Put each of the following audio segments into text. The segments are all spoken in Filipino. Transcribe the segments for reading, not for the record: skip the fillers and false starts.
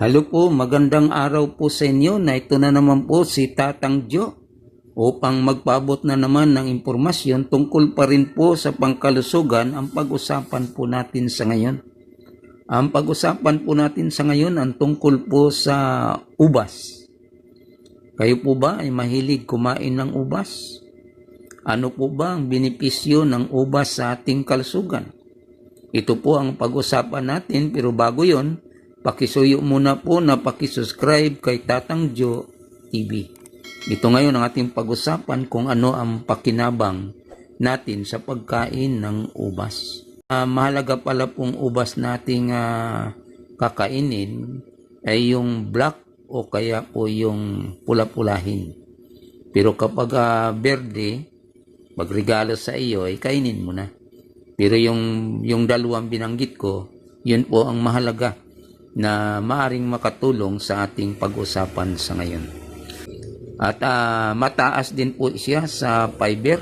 Hello po, magandang araw po sa inyo na ito na naman po si Tatang Jo upang magpaabot na naman ng impormasyon tungkol pa rin po sa pangkalusugan ang pag-usapan po natin sa ngayon. Ang pag-usapan po natin sa ngayon ang tungkol po sa ubas. Kayo po ba ay mahilig kumain ng ubas? Ano po ba ang benepisyo ng ubas sa ating kalusugan? Ito po ang pag-usapan natin, pero bago yon, pakisuyo muna po na pakisubscribe kay Tatang Jo TV. Ito ngayon ang ating pag-usapan kung ano ang pakinabang natin sa pagkain ng ubas. Mahalaga pala pong ubas nating kakainin ay yung black o kaya po yung pula-pulahin. Pero kapag berde, magregalo sa iyo ay kainin mo na. Pero yung dalawang binanggit ko, yun po ang mahalaga na maaring makatulong sa ating pag-usapan sa ngayon. At mataas din po siya sa fiber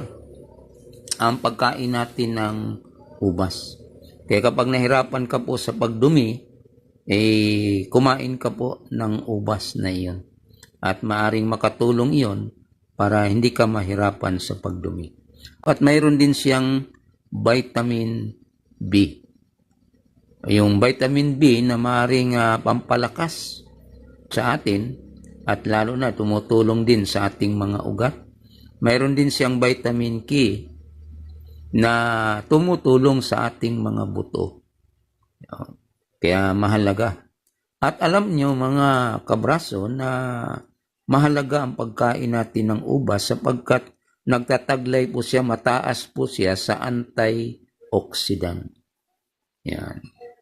ang pagkain natin ng ubas. Kaya kapag nahirapan ka po sa pagdumi, kumain ka po ng ubas na iyon. At maaring makatulong iyon para hindi ka mahirapan sa pagdumi. At mayroon din siyang vitamin B. Yung vitamin B na maaaring pampalakas sa atin at lalo na tumutulong din sa ating mga ugat. Mayroon din siyang vitamin K na tumutulong sa ating mga buto. Kaya mahalaga. At alam nyo mga kabraso na mahalaga ang pagkain natin ng ubas sapagkat nagtataglay po siya, mataas po siya sa antioxidant. Yan.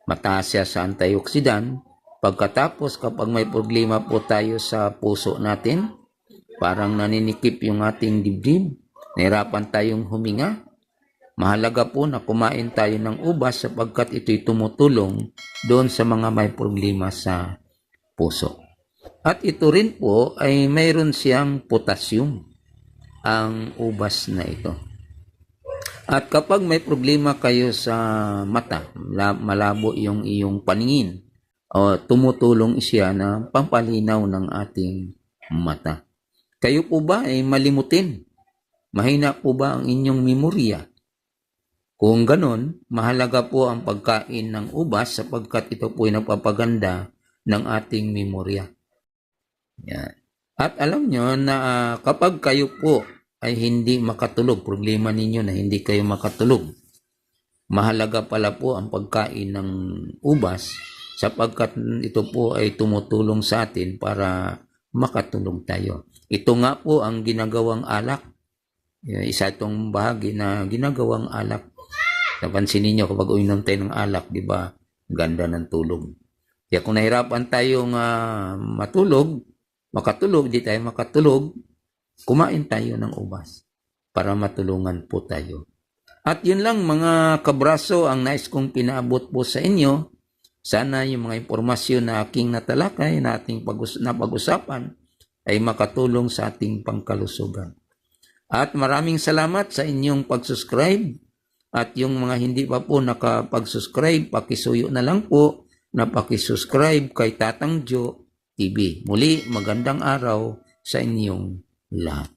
Mataas siya sa antioxidant. Pagkatapos kapag may problema po tayo sa puso natin, parang naninikip yung ating dibdib, nahirapan tayong huminga, mahalaga po na kumain tayo ng ubas sapagkat ito'y tumutulong doon sa mga may problema sa puso. At ito rin po ay mayroon siyang potassium, ang ubas na ito. At kapag may problema kayo sa mata, malabo yung iyong paningin, tumutulong siya na pampalinaw ng ating mata. Kayo po ba ay malimutin? Mahina po ba ang inyong memorya? Kung ganon, mahalaga po ang pagkain ng ubas sapagkat ito po ay nagpapaganda ng ating memorya. Yan. At alam nyo na kapag kayo po ay hindi makatulog, problema ninyo na hindi kayo makatulog, mahalaga pala po ang pagkain ng ubas sapagkat ito po ay tumutulong sa atin para makatulog tayo. Ito nga po ang ginagawang alak. Isa itong bahagi na ginagawang alak. Napansin niyo kapag uminom tayo ng alak, di ba? Ganda ng tulog. Kaya kung nahirapan tayong makatulog, di tayo makatulog, kumain tayo ng ubas para matulungan po tayo. At yun lang mga kabraso ang nais kong pinaabot po sa inyo. Sana yung mga impormasyon na aking natalakay na ating napag-usapan ay makatulong sa ating pangkalusugan. At maraming salamat sa inyong pag-subscribe. At yung mga hindi pa po nakapag-subscribe, pakisuyo na lang po na pakisubscribe kay Tatang Jo TV. Muli, magandang araw sa inyong lahat.